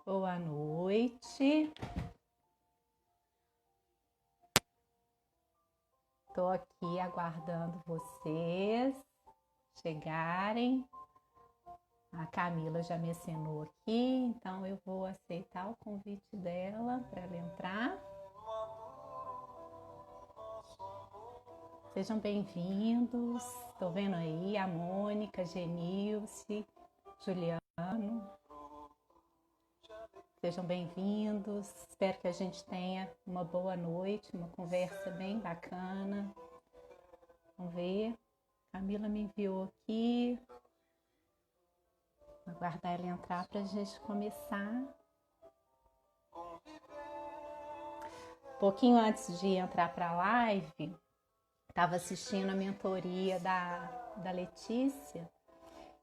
Boa noite. Estou aqui aguardando vocês chegarem. A Camila já me assinou aqui, então eu vou aceitar o convite dela para ela entrar. Sejam bem-vindos. Estou vendo aí a Mônica, Genilce, Juliano. Sejam bem-vindos. Espero que a gente tenha uma boa noite, uma conversa bem bacana. Vamos ver. Camila me enviou aqui. Vou aguardar ela entrar para a gente começar. Um pouquinho antes de entrar para a live, estava assistindo a mentoria da Letícia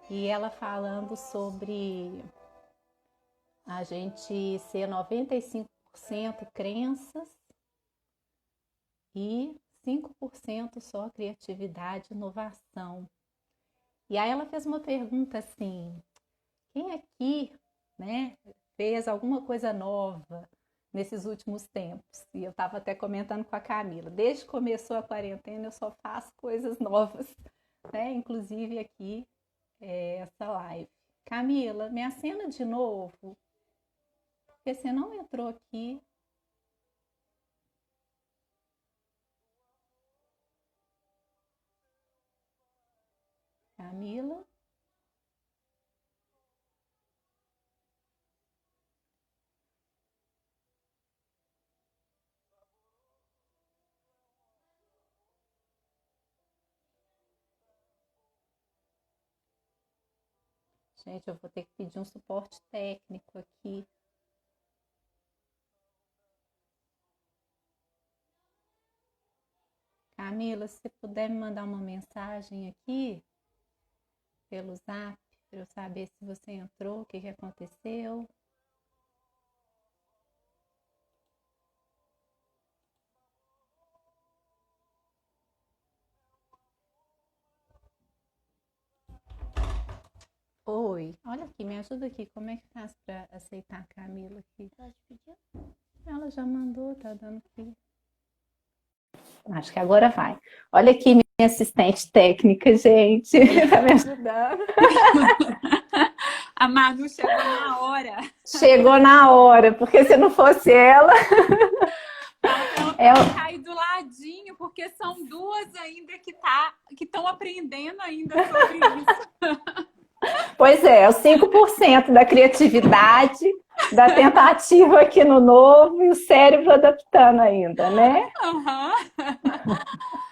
e ela falando sobre a gente ser 95% crenças e 5% só criatividade e inovação. E aí ela fez uma pergunta assim: quem aqui, né, fez alguma coisa nova nesses últimos tempos? E eu estava até comentando com a Camila, desde que começou a quarentena eu só faço coisas novas, né? Inclusive aqui essa live. Camila, me acena de novo, porque você não entrou aqui. Camila. Gente, eu vou ter que pedir um suporte técnico aqui. Camila, se você puder me mandar uma mensagem aqui pelo Zap, para eu saber se você entrou, o que aconteceu. Oi, olha aqui, me ajuda aqui, como é que faz para aceitar a Camila aqui? Ela te pediu? Ela já mandou, tá dando aqui. Acho que agora vai. Olha aqui minha assistente técnica, gente, tá me ajudando. A Manu chegou na hora. Chegou na hora, porque se não fosse ela... Ela cair do ladinho, porque são duas ainda que estão aprendendo ainda sobre isso. Pois é, os 5% da criatividade, da tentativa aqui no novo e o cérebro adaptando ainda, né? Uhum.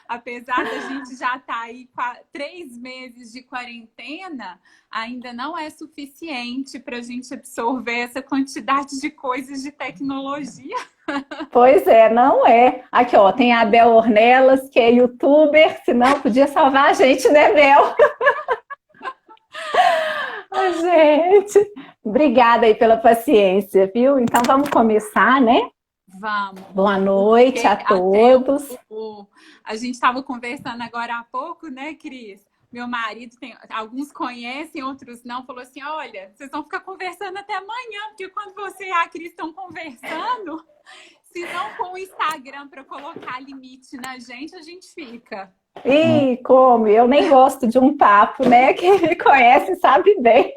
Apesar da gente já estar aí 3 meses de quarentena, ainda não é suficiente para a gente absorver essa quantidade de coisas de tecnologia. Pois é, não é. Aqui, ó, tem a Bel Ornelas, que é youtuber, senão podia salvar a gente, né, Bel? Oh, gente, obrigada aí pela paciência, viu? Então vamos começar, né? Vamos. Boa noite a todos. A gente estava conversando agora há pouco, né, Cris? Meu marido, alguns conhecem, outros não, falou assim, olha, vocês vão ficar conversando até amanhã, porque quando você e a Cris estão conversando, se não for o Instagram para colocar limite na gente, a gente fica. Ih, como? Eu nem gosto de um papo, né? Quem me conhece sabe bem.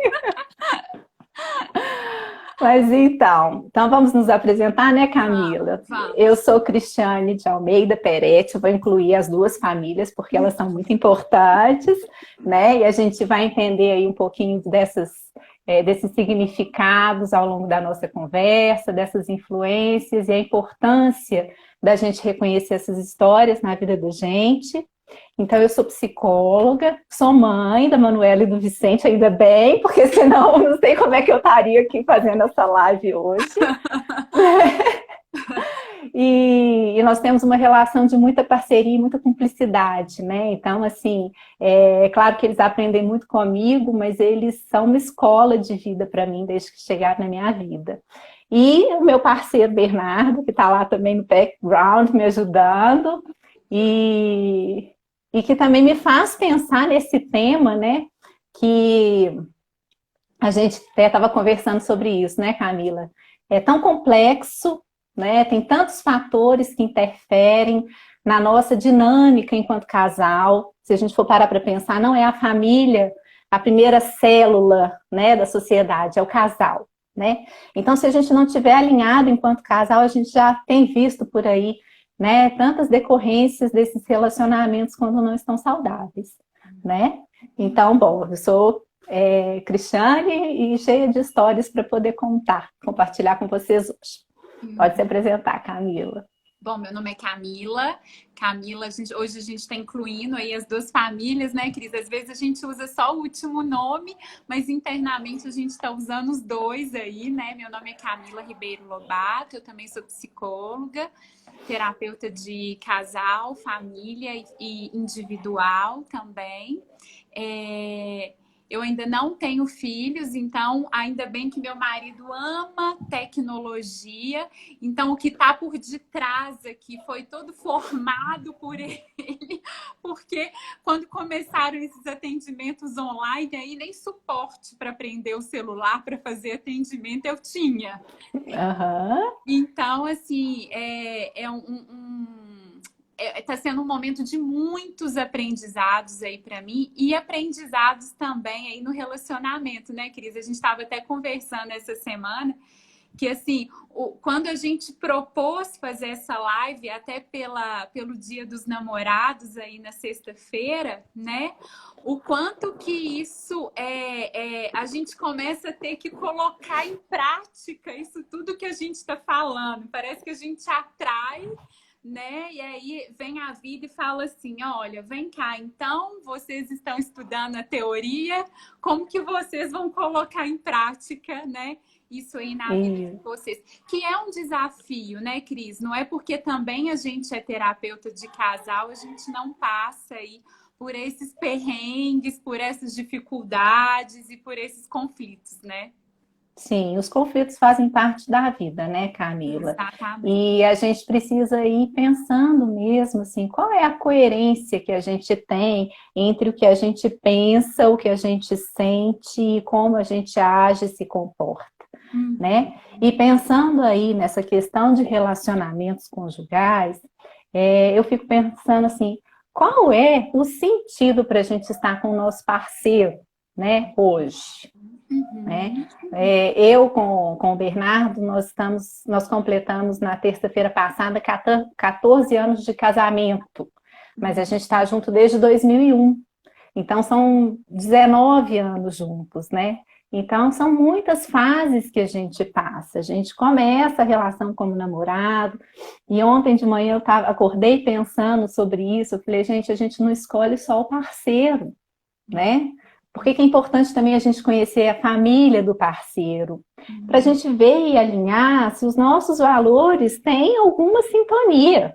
Mas então vamos nos apresentar, né, Camila? Vamos. Eu sou Cristiane de Almeida Peretti, eu vou incluir as duas famílias, porque elas são muito importantes, né? E a gente vai entender aí um pouquinho desses significados ao longo da nossa conversa, dessas influências e a importância da gente reconhecer essas histórias na vida da gente. Então, eu sou psicóloga, sou mãe da Manuela e do Vicente, ainda bem, porque senão eu não sei como é que eu estaria aqui fazendo essa live hoje. E nós temos uma relação de muita parceria e muita cumplicidade, né? Então, assim, é claro que eles aprendem muito comigo, mas eles são uma escola de vida para mim desde que chegaram na minha vida. E o meu parceiro Bernardo, que está lá também no background me ajudando, e que também me faz pensar nesse tema, né? Que a gente até estava conversando sobre isso, né, Camila? É tão complexo, né? Tem tantos fatores que interferem na nossa dinâmica enquanto casal. Se a gente for parar para pensar, não é a família a primeira célula, né, da sociedade, é o casal, né? Então, se a gente não tiver alinhado enquanto casal, a gente já tem visto por aí, né, tantas decorrências desses relacionamentos quando não estão saudáveis, né? Então, bom, eu sou Cristiane e cheia de histórias para poder compartilhar com vocês hoje. Pode se apresentar, Camila. Bom, meu nome é Camila. Camila, hoje a gente está incluindo aí as duas famílias, né, Cris? Às vezes a gente usa só o último nome, mas internamente a gente está usando os dois aí, né? Meu nome é Camila Ribeiro Lobato, eu também sou psicóloga, terapeuta de casal, família e individual também. Eu ainda não tenho filhos, então ainda bem que meu marido ama tecnologia. Então o que está por detrás aqui foi todo formado por ele, porque quando começaram esses atendimentos online, aí nem suporte para prender o celular para fazer atendimento eu tinha. Uhum. Então, assim, está sendo um momento de muitos aprendizados aí para mim e aprendizados também aí no relacionamento, né, Cris? A gente estava até conversando essa semana que, assim, quando a gente propôs fazer essa live, até pelo Dia dos Namorados aí na sexta-feira, né? O quanto que isso a gente começa a ter que colocar em prática isso tudo que a gente está falando. Parece que a gente atrai, né? E aí vem a vida e fala assim, olha, vem cá, então vocês estão estudando a teoria, como que vocês vão colocar em prática, né? Isso aí na vida de vocês. Que é um desafio, né, Cris? Não é porque também a gente é terapeuta de casal, a gente não passa aí por esses perrengues, por essas dificuldades e por esses conflitos, né? Sim, os conflitos fazem parte da vida, né, Camila? Exatamente. E a gente precisa ir pensando mesmo, assim, qual é a coerência que a gente tem entre o que a gente pensa, o que a gente sente e como a gente age e se comporta, né? E pensando aí nessa questão de relacionamentos conjugais, eu fico pensando assim, qual é o sentido para a gente estar com o nosso parceiro, né, hoje? Né? Eu com o Bernardo, nós completamos na terça-feira passada 14 anos de casamento, mas a gente está junto desde 2001, então são 19 anos juntos, né? Então são muitas fases que a gente passa, a gente começa a relação como namorado, e ontem de manhã eu acordei pensando sobre isso, eu falei, gente, a gente não escolhe só o parceiro, né? Por que é importante também a gente conhecer a família do parceiro? Para a gente ver e alinhar se os nossos valores têm alguma sintonia,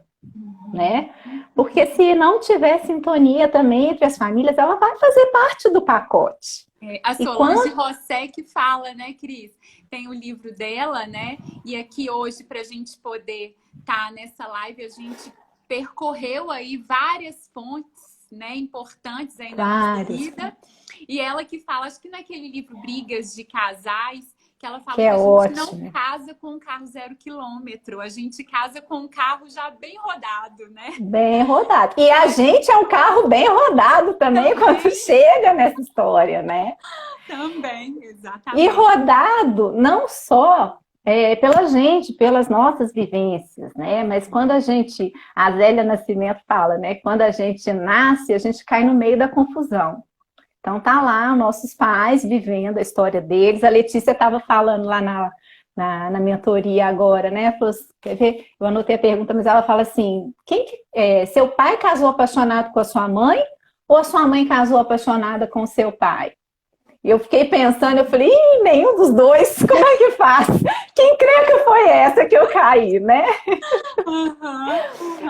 né? Porque se não tiver sintonia também entre as famílias, ela vai fazer parte do pacote. A Solange Rosseck fala, né, Cris? Tem o livro dela, né? E aqui hoje, para a gente poder estar nessa live, a gente percorreu aí várias fontes, né, importantes aí na nossa vida. E ela que fala, acho que naquele livro Brigas de Casais, que ela fala que a gente não casa com um carro 0 km, a gente casa com um carro já bem rodado, né? Bem rodado. E a gente é um carro bem rodado também quando chega nessa história, né? Também, exatamente. E rodado não só pela gente, pelas nossas vivências, né? Mas quando a Zélia Nascimento fala, né? Quando a gente nasce, a gente cai no meio da confusão. Então tá lá nossos pais vivendo a história deles. A Letícia estava falando lá na mentoria agora, né? Falou, quer ver? Eu anotei a pergunta, mas ela fala assim, seu pai casou apaixonado com a sua mãe ou a sua mãe casou apaixonada com o seu pai? E eu fiquei pensando, eu falei, nenhum dos dois, como é que faz? Quem crê que foi essa que eu caí, né?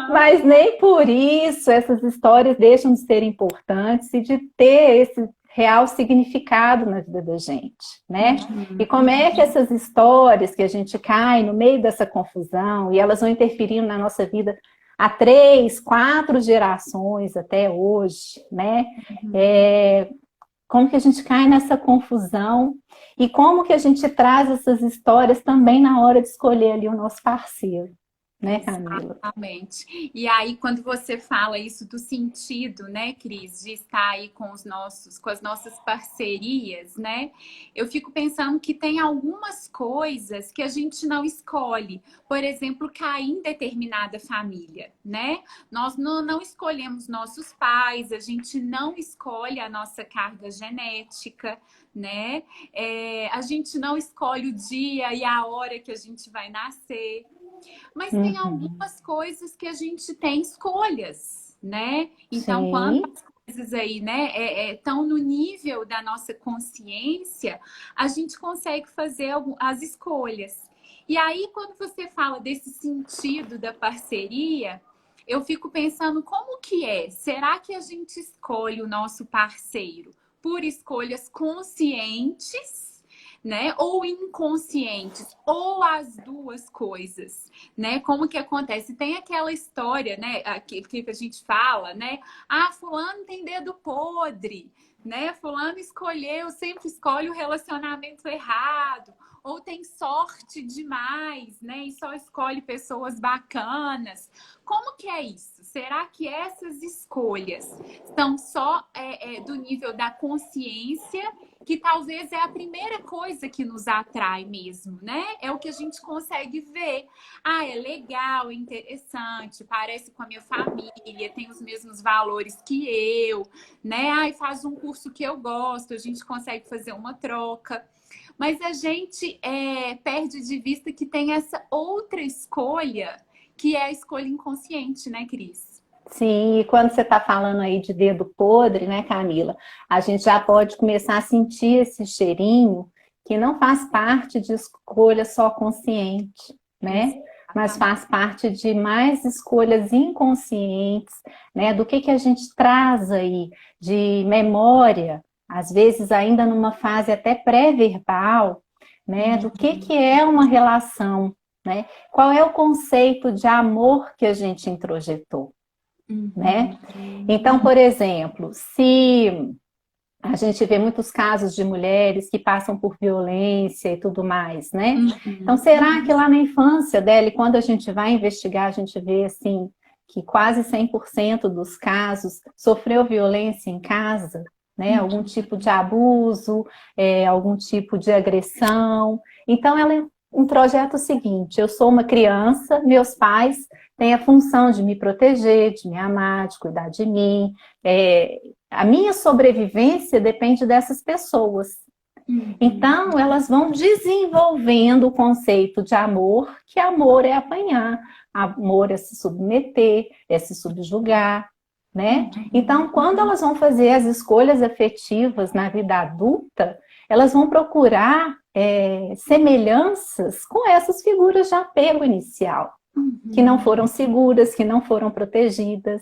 Mas nem por isso essas histórias deixam de ser importantes e de ter esse real significado na vida da gente, né? E como é que essas histórias que a gente cai no meio dessa confusão e elas vão interferindo na nossa vida há 3, 4 gerações até hoje, né? como que a gente cai nessa confusão e como que a gente traz essas histórias também na hora de escolher ali o nosso parceiro, né, Camila? Exatamente. E aí, quando você fala isso do sentido, né, Cris, de estar aí com com as nossas parcerias, né? Eu fico pensando que tem algumas coisas que a gente não escolhe. Por exemplo, cair em determinada família, né? Nós não escolhemos nossos pais, a gente não escolhe a nossa carga genética, né? A gente não escolhe o dia e a hora que a gente vai nascer. Mas tem Uhum. algumas coisas que a gente tem escolhas, né? Então, quando Sim. as coisas aí, né, estão no nível da nossa consciência, a gente consegue fazer as escolhas. E aí, quando você fala desse sentido da parceria, eu fico pensando como que é? Será que a gente escolhe o nosso parceiro por escolhas conscientes? Né? Ou inconscientes, ou as duas coisas, né? Como que acontece? Tem aquela história, né? Que a gente fala, né? Ah, fulano tem dedo podre, né? Fulano sempre escolhe o relacionamento errado, ou tem sorte demais, né? E só escolhe pessoas bacanas. Como que é isso? Será que essas escolhas são só do nível da consciência, que talvez é a primeira coisa que nos atrai mesmo, né? É o que a gente consegue ver. Ah, é legal, é interessante, parece com a minha família, tem os mesmos valores que eu, né? Ah, faz um curso que eu gosto, a gente consegue fazer uma troca. Mas a gente perde de vista que tem essa outra escolha, que é a escolha inconsciente, né, Cris? Sim, e quando você está falando aí de dedo podre, né, Camila? A gente já pode começar a sentir esse cheirinho que não faz parte de escolha só consciente, né? Mas Exatamente. faz parte de mais escolhas inconscientes, né? Do que a gente traz aí de memória, às vezes ainda numa fase até pré-verbal, né? Do que é uma relação, né? Qual é o conceito de amor que a gente introjetou? Né? Então, por exemplo, se a gente vê muitos casos de mulheres que passam por violência e tudo mais, né? Então, será que lá na infância dela, e quando a gente vai investigar, a gente vê assim que quase 100% dos casos sofreu violência em casa, né? Algum tipo de abuso, algum tipo de agressão. Então, ela introjeta o seguinte: eu sou uma criança, meus pais têm a função de me proteger, de me amar, de cuidar de mim. A minha sobrevivência depende dessas pessoas. Então, elas vão desenvolvendo o conceito de amor, que amor é apanhar, amor é se submeter, é se subjugar, né? Então, quando elas vão fazer as escolhas afetivas na vida adulta, elas vão procurar semelhanças com essas figuras de apego inicial, que não foram seguras, que não foram protetivas,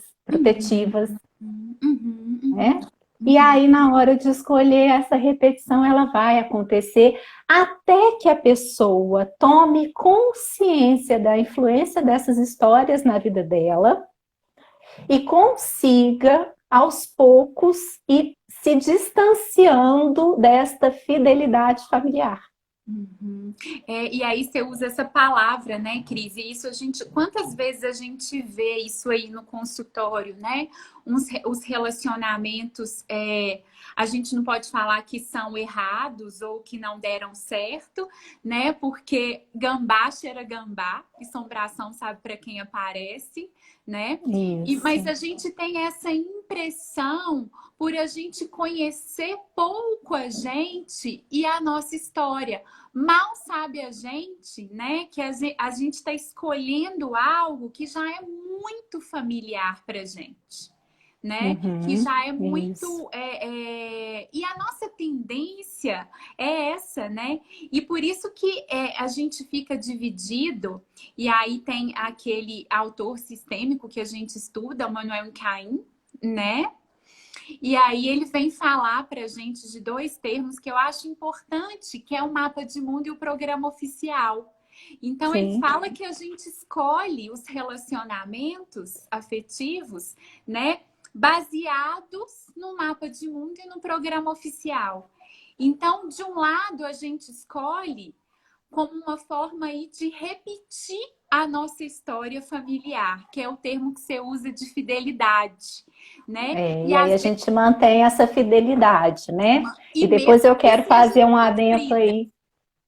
né? E aí, na hora de escolher, essa repetição ela vai acontecer até que a pessoa tome consciência da influência dessas histórias na vida dela e consiga, aos poucos, ir se distanciando desta fidelidade familiar. E aí você usa essa palavra, né, Cris? E isso quantas vezes a gente vê isso aí no consultório, né? Os relacionamentos, a gente não pode falar que são errados ou que não deram certo, né? Porque gambá cheira gambá, assombração sabe para quem aparece, né? Mas Isso. a gente tem essa impressão por a gente conhecer pouco a gente e a nossa história. Mal sabe a gente, né, que a gente está escolhendo algo que já é muito familiar para gente, né? Que já é muito. E a nossa tendência é essa, né? E por isso que a gente fica dividido, e aí tem aquele autor sistêmico que a gente estuda, o Manuel Caim, né? E aí ele vem falar para a gente de dois termos que eu acho importante, que é o mapa de mundo e o programa oficial. Então ele fala que a gente escolhe os relacionamentos afetivos, né, baseados no mapa de mundo e no programa oficial. Então, de um lado, a gente escolhe como uma forma aí de repetir a nossa história familiar, que é o termo que você usa de fidelidade, né? E aí a gente mantém essa fidelidade, né? E depois eu quero fazer um adendo sofrida, aí.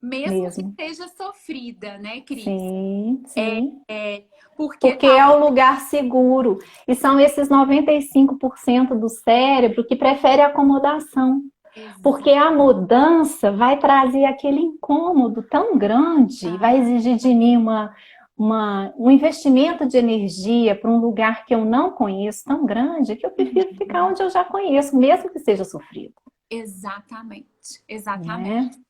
mesmo que seja sofrida, né, Cris? Sim, sim. Porque é um lugar seguro. E são esses 95% do cérebro que prefere a acomodação. Exato. Porque a mudança vai trazer aquele incômodo tão grande, vai exigir de mim um investimento de energia para um lugar que eu não conheço tão grande, que eu prefiro ficar onde eu já conheço, mesmo que seja sofrido. Exatamente, exatamente. Né?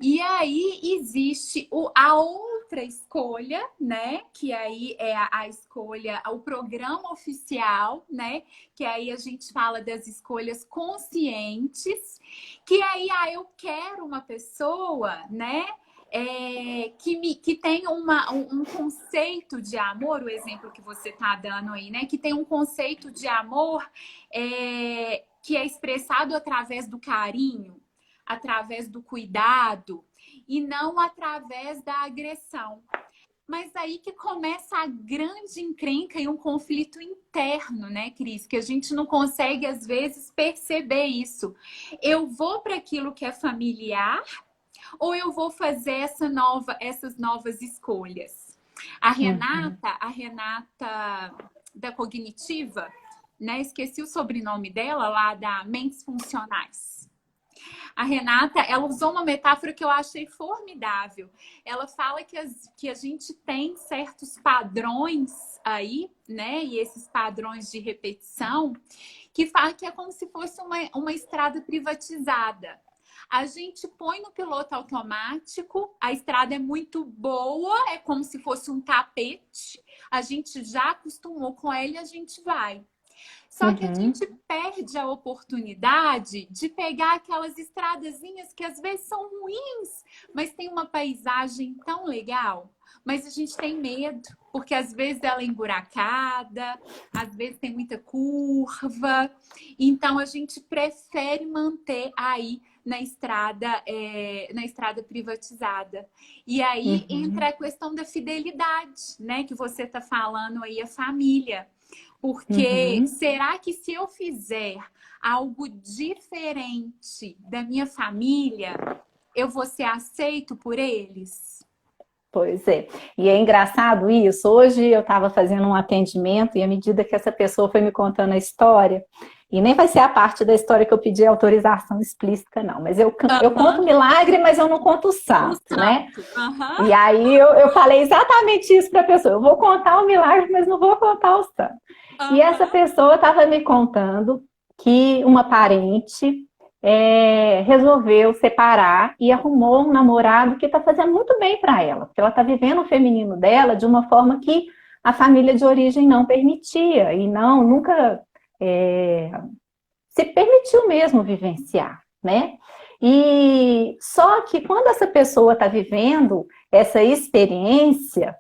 E aí existe a outra escolha, né? Que aí é a escolha, o programa oficial, né? Que aí a gente fala das escolhas conscientes, que aí eu quero uma pessoa, né? Que tem um conceito de amor, o exemplo que você está dando aí, né? Que tem um conceito de amor que é expressado através do carinho, através do cuidado e não através da agressão. Mas aí que começa a grande encrenca e um conflito interno, né, Cris? Que a gente não consegue, às vezes, perceber isso. Eu vou para aquilo que é familiar ou eu vou fazer essas novas escolhas? A Renata da Cognitiva, né? Esqueci o sobrenome dela, lá da Mentes Funcionais. A Renata, ela usou uma metáfora que eu achei formidável. Ela fala que a gente tem certos padrões aí, né? E esses padrões de repetição, que fala que é como se fosse uma estrada privatizada. A gente põe no piloto automático, a estrada é muito boa, é como se fosse um tapete. A gente já acostumou com ela e a gente vai. Só que a gente perde a oportunidade de pegar aquelas estradazinhas que às vezes são ruins, mas tem uma paisagem tão legal. Mas a gente tem medo, porque às vezes ela é emburacada, às vezes tem muita curva. Então a gente prefere manter aí na estrada privatizada. E aí entra a questão da fidelidade, né? Que você está falando aí, a família. Porque será que se eu fizer algo diferente da minha família, eu vou ser aceito por eles? Pois é. E é engraçado isso. Hoje eu estava fazendo um atendimento e à medida que essa pessoa foi me contando a história, e nem vai ser a parte da história que eu pedi autorização explícita, não. Mas eu conto milagre, mas eu não conto o santo, né? E aí eu falei exatamente isso para a pessoa. Eu vou contar o milagre, mas não vou contar o santo. E essa pessoa estava me contando que uma parente resolveu separar e arrumou um namorado que está fazendo muito bem para ela. Porque ela está vivendo o feminino dela de uma forma que a família de origem não permitia. E nunca se permitiu mesmo vivenciar, né? E só que quando essa pessoa está vivendo essa experiência,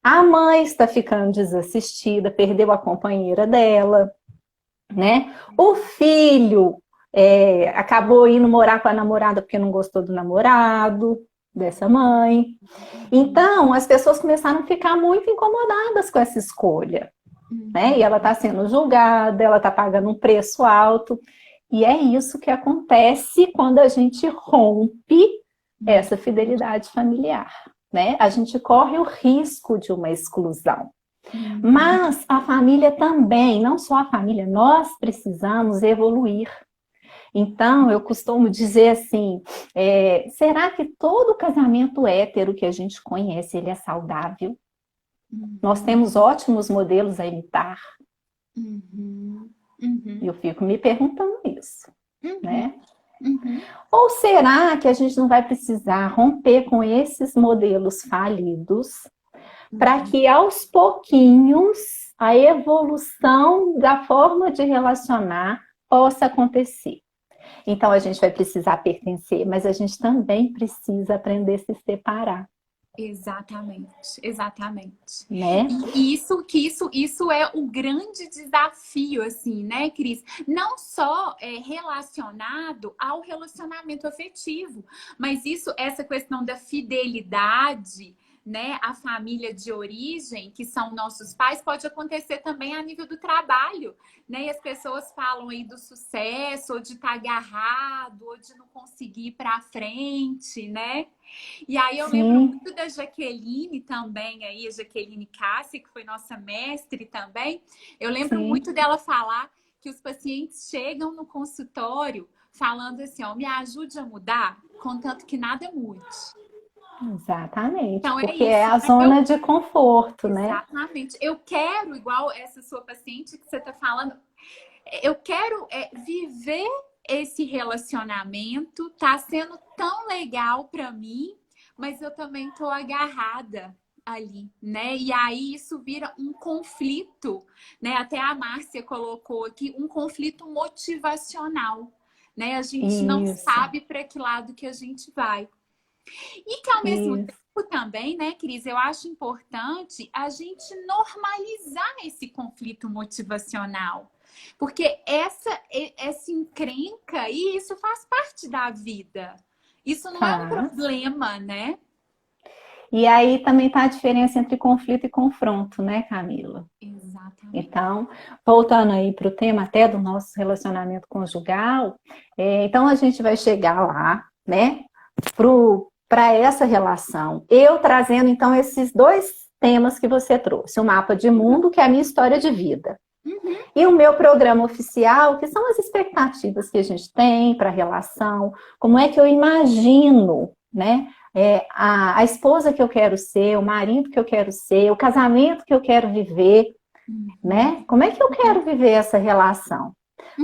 a mãe está ficando desassistida, perdeu a companheira dela, né? O filho acabou indo morar com a namorada porque não gostou do namorado dessa mãe. Então, as pessoas começaram a ficar muito incomodadas com essa escolha. Né? E ela está sendo julgada, ela está pagando um preço alto. E é isso que acontece quando a gente rompe essa fidelidade familiar. Né? A gente corre o risco de uma exclusão. Mas a família também, não só a família, nós precisamos evoluir. Então, eu costumo dizer assim, será que todo casamento hétero que a gente conhece, ele é saudável? Nós temos ótimos modelos a imitar. Eu fico me perguntando isso, né? Ou será que a gente não vai precisar romper com esses modelos falidos para que aos pouquinhos a evolução da forma de relacionar possa acontecer? Então a gente vai precisar pertencer, mas a gente também precisa aprender a se separar. Exatamente, exatamente. né? E isso é o grande desafio, assim, né, Cris? Não só relacionado ao relacionamento afetivo, mas essa questão da fidelidade, né, à família de origem, que são nossos pais, pode acontecer também a nível do trabalho, né? E as pessoas falam aí do sucesso, ou de estar agarrado, ou de não conseguir ir para frente, né? E aí eu lembro Sim, muito da Jaqueline também, aí, a Jaqueline Cassi, que foi nossa mestre também. Eu lembro sim, muito dela falar que os pacientes chegam no consultório falando assim, ó, me ajude a mudar, contanto que nada mude. exatamente, Então é porque é isso, a né? Eu zona de conforto, né? exatamente. Eu quero, igual essa sua paciente que você está falando, eu quero viver esse relacionamento, tá sendo tão legal para mim, mas eu também tô agarrada ali, né? E aí isso vira um conflito, né? Até a Márcia colocou aqui um conflito motivacional, né? A gente não Isso, sabe para que lado que a gente vai. E que ao mesmo isso. tempo também, né, Cris, eu acho importante a gente normalizar esse conflito motivacional. Porque essa encrenca, e isso faz parte da vida. Isso não é um Faz. problema, né? E aí também tá a diferença entre conflito e confronto, né, Camila? Exatamente. Então, voltando aí para o tema até do nosso relacionamento conjugal, então a gente vai chegar lá, né, para essa relação. Eu trazendo, então, esses dois temas que você trouxe: o mapa de mundo, que é a minha história de vida, Uhum, e o meu programa oficial, que são as expectativas que a gente tem para a relação, como é que eu imagino, né? A esposa que eu quero ser, o marido que eu quero ser, o casamento que eu quero viver, uhum, né? Como é que eu quero viver essa relação?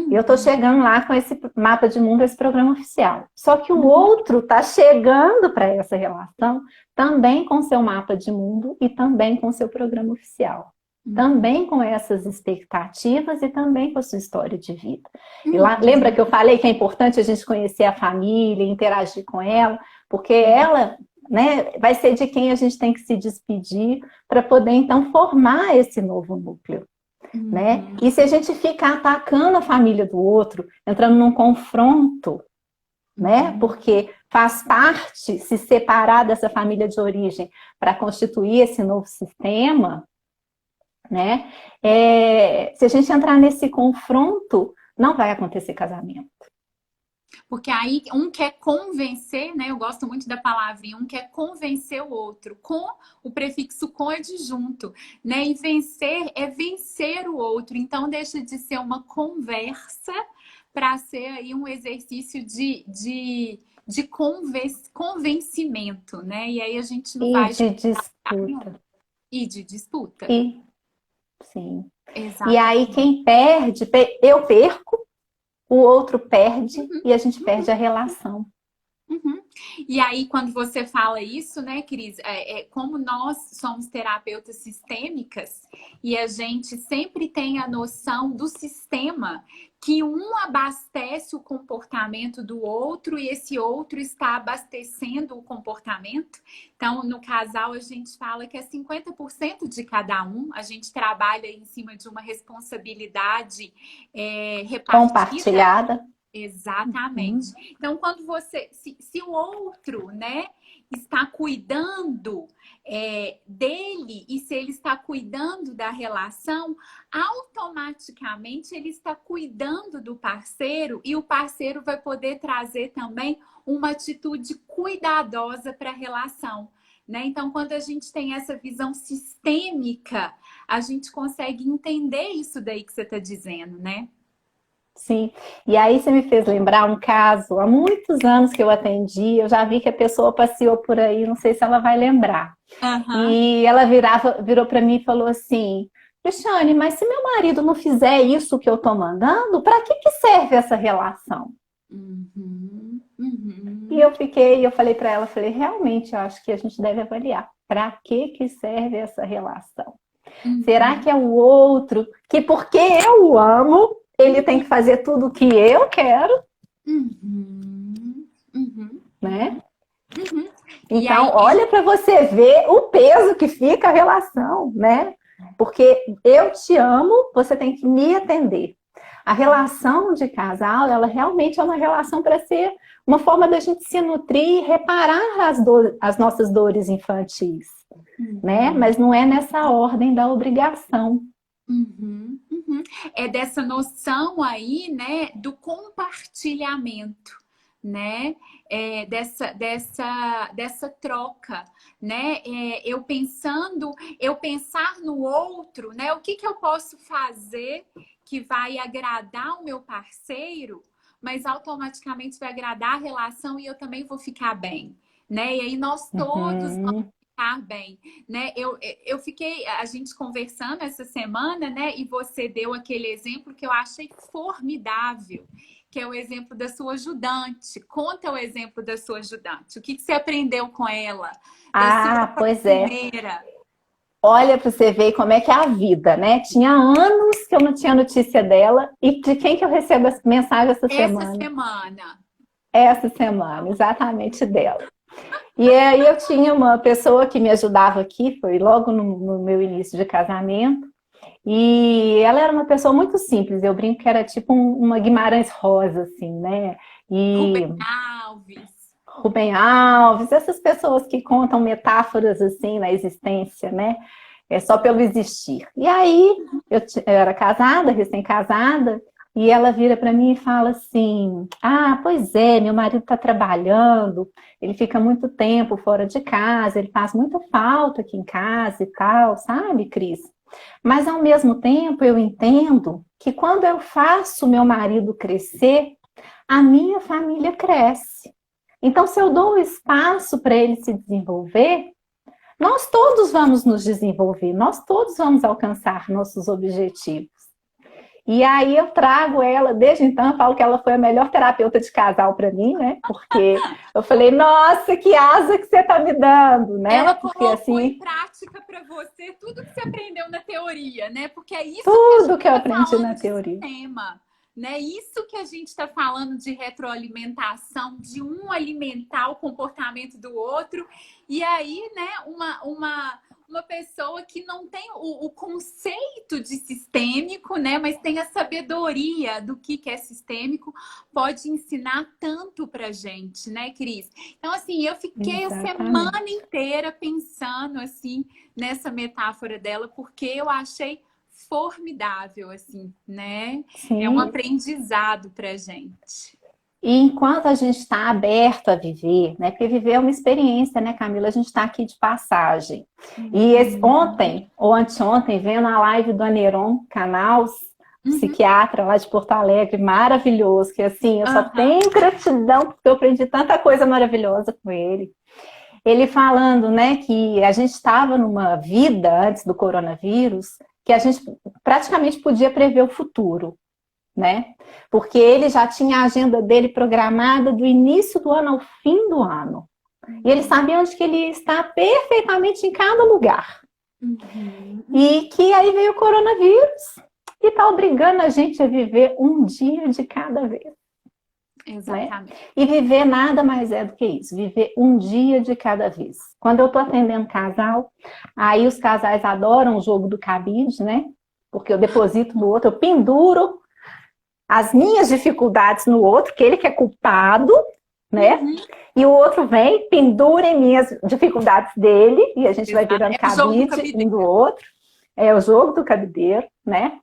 E eu estou uhum, chegando lá com esse mapa de mundo, esse programa oficial. Só que o uhum, outro está chegando para essa relação também com seu mapa de mundo e também com seu programa oficial. uhum, Também com essas expectativas e também com a sua história de vida. E lá, lembra uhum, que eu falei que é importante a gente conhecer a família, interagir com ela, porque uhum, ela, né, vai ser de quem a gente tem que se despedir para poder então formar esse novo núcleo, né? uhum, E se a gente ficar atacando a família do outro, entrando num confronto, né? uhum. Porque faz parte se separar dessa família de origem para constituir esse novo sistema, né? Se a gente entrar nesse confronto, não vai acontecer casamento. Porque aí um quer convencer, né? Eu gosto muito da palavrinha, um quer convencer o outro, com o prefixo com adjunto, né? E vencer é vencer o outro. Então deixa de ser uma conversa para ser aí um exercício de convencimento, né? E aí a gente não E vai de chegar nenhum. disputa. E de disputa. E sim. E aí Exatamente. quem perde, eu perco, o outro perde Uhum, e a gente perde uhum. a relação. Uhum. E aí, quando você fala isso, né, Cris, como nós somos terapeutas sistêmicas e a gente sempre tem a noção do sistema, que um abastece o comportamento do outro e esse outro está abastecendo o comportamento. Então, no casal, a gente fala que é 50% de cada um, a gente trabalha em cima de uma responsabilidade repartida. Compartilhada. Exatamente. Hum. Então, quando se o outro, né, está cuidando dele e se ele está cuidando da relação, automaticamente ele está cuidando do parceiro e o parceiro vai poder trazer também uma atitude cuidadosa para a relação. Né? Então, quando a gente tem essa visão sistêmica, a gente consegue entender isso daí que você está dizendo, né? Sim, e aí você me fez lembrar um caso, há muitos anos que eu atendi, eu já vi que a pessoa passeou por aí, não sei se ela vai lembrar. Aham. E ela virou para mim e falou assim: Cristiane, mas se meu marido não fizer isso que eu tô mandando, para que serve essa relação? Uhum, E uhum, eu falei para ela, falei, realmente eu acho que a gente deve avaliar para que serve essa relação. Será uhum, que é o outro que, porque eu o amo, ele tem que fazer tudo o que eu quero, uhum, uhum, né? uhum. Então, aí, olha para você ver o peso que fica a relação, né? Porque eu te amo, você tem que me atender. A relação de casal, ela realmente é uma relação para ser uma forma da gente se nutrir e reparar as nossas dores infantis, né? Mas não é nessa ordem da obrigação. uhum, uhum. É dessa noção aí, né, do compartilhamento, né? Dessa troca, né? Eu pensar no outro, né? O que que eu posso fazer que vai agradar o meu parceiro, mas automaticamente vai agradar a relação e eu também vou ficar bem, né? E aí nós todos Uhum. ficar bem, né? Eu fiquei, a gente conversando essa semana, né? E você deu aquele exemplo que eu achei formidável, que é o exemplo da sua ajudante. Conta o exemplo da sua ajudante. O que que você aprendeu com ela? Da sua Ah, pois é. faxineira? Olha para você ver como é que é a vida, né? Tinha anos que eu não tinha notícia dela e de quem que eu recebo essa mensagem essa Essa semana? semana. Essa semana, exatamente dela. E aí eu tinha uma pessoa que me ajudava aqui, foi logo no meu início de casamento, e ela era uma pessoa muito simples, eu brinco que era tipo uma Guimarães Rosa, assim, né? Rubem E Alves. Rubem Alves, essas pessoas que contam metáforas assim na existência, né? É só pelo existir. E aí eu era casada, recém-casada, e ela vira para mim e fala assim: Ah, pois é, meu marido está trabalhando, ele fica muito tempo fora de casa, ele faz muita falta aqui em casa e tal, sabe, Cris? Mas ao mesmo tempo eu entendo que quando eu faço meu marido crescer, a minha família cresce. Então, se eu dou o espaço para ele se desenvolver, nós todos vamos nos desenvolver, nós todos vamos alcançar nossos objetivos. E aí eu trago ela, desde então eu falo que ela foi a melhor terapeuta de casal para mim, né? Porque eu falei, nossa, que asa que você está me dando, né? Ela Porque colocou em assim, prática para você tudo que você aprendeu na teoria, né? Porque é isso que a gente tudo que eu está aprendi falando na de teoria. sistema, né? Isso que a gente está falando de retroalimentação, de um alimentar o comportamento do outro. E aí, né, uma pessoa que não tem o conceito de sistêmico, né? Mas tem a sabedoria do que é sistêmico, pode ensinar tanto pra gente, né, Cris? Então, assim, eu fiquei a semana Exatamente. inteira pensando, assim, nessa metáfora dela, porque eu achei formidável, assim, né? É um Sim. aprendizado pra gente. E enquanto a gente está aberto a viver, né? Porque viver é uma experiência, né, Camila? A gente está aqui de passagem. E ontem, ou anteontem, vendo a live do Aneron Canals, Uhum. psiquiatra lá de Porto Alegre, maravilhoso, que assim, eu só Aham. tenho gratidão porque eu aprendi tanta coisa maravilhosa com ele. Ele falando, né, que a gente estava numa vida antes do coronavírus que a gente praticamente podia prever o futuro, né? Porque ele já tinha a agenda dele programada do início do ano ao fim do ano. E ele sabia onde que ele ia estar perfeitamente em cada lugar. Uhum. E que aí veio o coronavírus e está obrigando a gente a viver um dia de cada vez. Né? Exatamente. E viver nada mais é do que isso, viver um dia de cada vez. Quando eu estou atendendo casal, aí os casais adoram o jogo do cabide, né? Porque eu deposito no outro, eu penduro as minhas dificuldades no outro, que ele que é culpado, né? Uhum. E o outro vem, pendura em minhas dificuldades dele, e a gente vai Exato. virando É o jogo do cabide um cabideiro. do outro. É o jogo do cabideiro, né?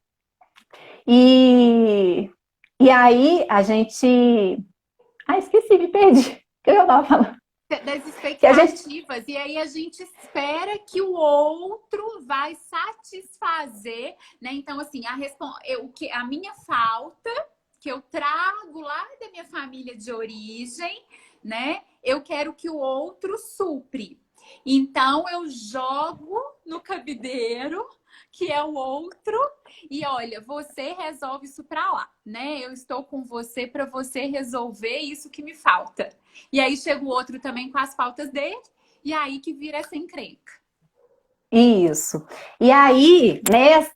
E, e aí a gente... Ah, esqueci, me perdi. O que eu estava falando? Das Que a gente... expectativas, e aí a gente espera que o outro vai satisfazer, né? Então, assim, a minha falta, que eu trago lá da minha família de origem, né? Eu quero que o outro supre. Então, eu jogo no cabideiro, que é o outro, e olha, você resolve isso para lá, né? Eu estou com você para você resolver isso que me falta. E aí chega o outro também com as faltas dele, e aí que vira essa encrenca. Isso. E aí,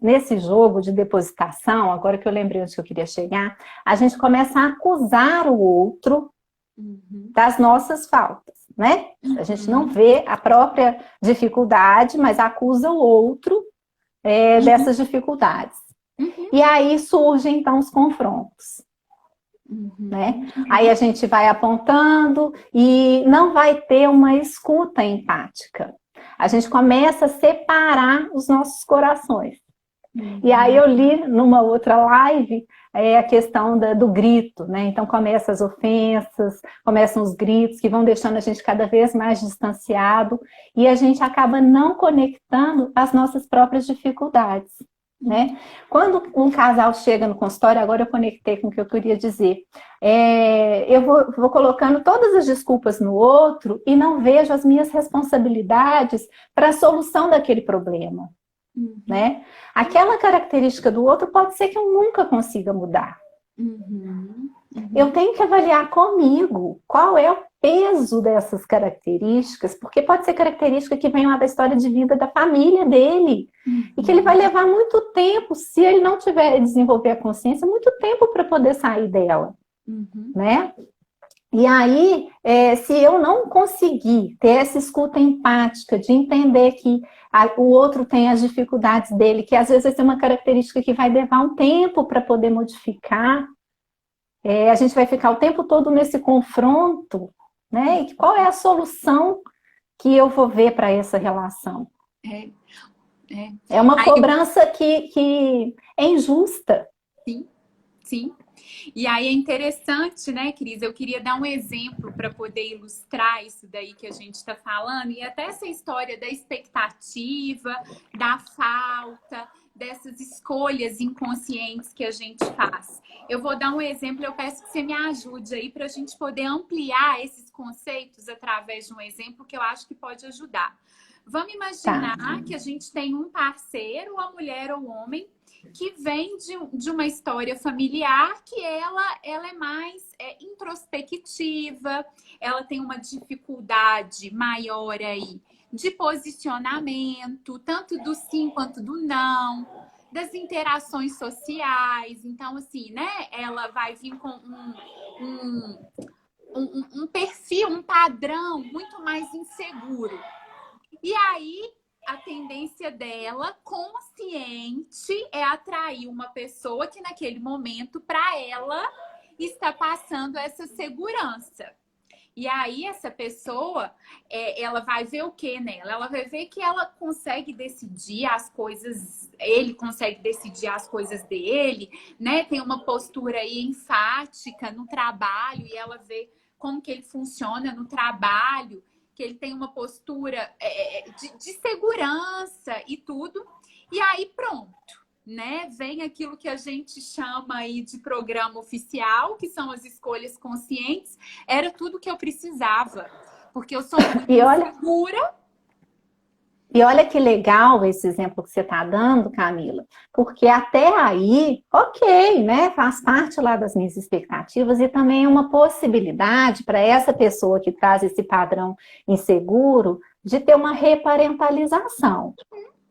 nesse jogo de depositação, agora que eu lembrei onde eu queria chegar, a gente começa a acusar o outro das nossas faltas. né? A gente não vê a própria dificuldade, mas acusa o outro dessas dificuldades. E aí surgem, então, os confrontos. Né? Aí a gente vai apontando e não vai ter uma escuta empática. A gente começa a separar os nossos corações. E aí eu li numa outra live a questão do grito, né? Então começam as ofensas, começam os gritos que vão deixando a gente cada vez mais distanciado e a gente acaba não conectando as nossas próprias dificuldades. Né? Quando um casal chega no consultório, agora eu conectei com o que eu queria dizer, eu vou colocando todas as desculpas no outro e não vejo as minhas responsabilidades para a solução daquele problema. Né? Aquela característica do outro pode ser que eu nunca consiga mudar. Eu tenho que avaliar comigo qual é o peso dessas características, porque pode ser característica que vem lá da história de vida da família dele, e que ele vai levar muito tempo, se ele não tiver desenvolver a consciência, muito tempo para poder sair dela, né? E aí, se eu não conseguir ter essa escuta empática, de entender que o outro tem as dificuldades dele, que às vezes vai ser uma característica que vai levar um tempo para poder modificar, a gente vai ficar o tempo todo nesse confronto, né? E qual é a solução que eu vou ver para essa relação? É uma cobrança que é injusta. Sim, sim. E aí é interessante, né, Cris? Eu queria dar um exemplo para poder ilustrar isso daí que a gente está falando, e até essa história da expectativa, da falta, dessas escolhas inconscientes que a gente faz. Eu vou dar um exemplo, eu peço que você me ajude aí para a gente poder ampliar esses conceitos através de um exemplo que eu acho que pode ajudar. Vamos imaginar que a gente tem um parceiro, a mulher ou homem, que vem de uma história familiar que ela é mais introspectiva, ela tem uma dificuldade maior aí de posicionamento, tanto do sim quanto do não, das interações sociais. Então, assim, né, ela vai vir com um perfil, um padrão muito mais inseguro. E aí, a tendência dela, consciente, é atrair uma pessoa que naquele momento, para ela, está passando essa segurança. E aí, essa pessoa, ela vai ver o que nela? Ela vai ver que ela consegue decidir as coisas, ele consegue decidir as coisas dele, né? Tem uma postura aí enfática no trabalho e ela vê como que ele funciona no trabalho, que ele tem uma postura de segurança e tudo. E aí, pronto, né? Vem aquilo que a gente chama aí de programa oficial, que são as escolhas conscientes. Era tudo que eu precisava, porque eu sou muito segura. E olha que legal esse exemplo que você está dando, Camila, porque até aí, ok, né? Faz parte lá das minhas expectativas e também é uma possibilidade para essa pessoa que traz esse padrão inseguro de ter uma reparentalização.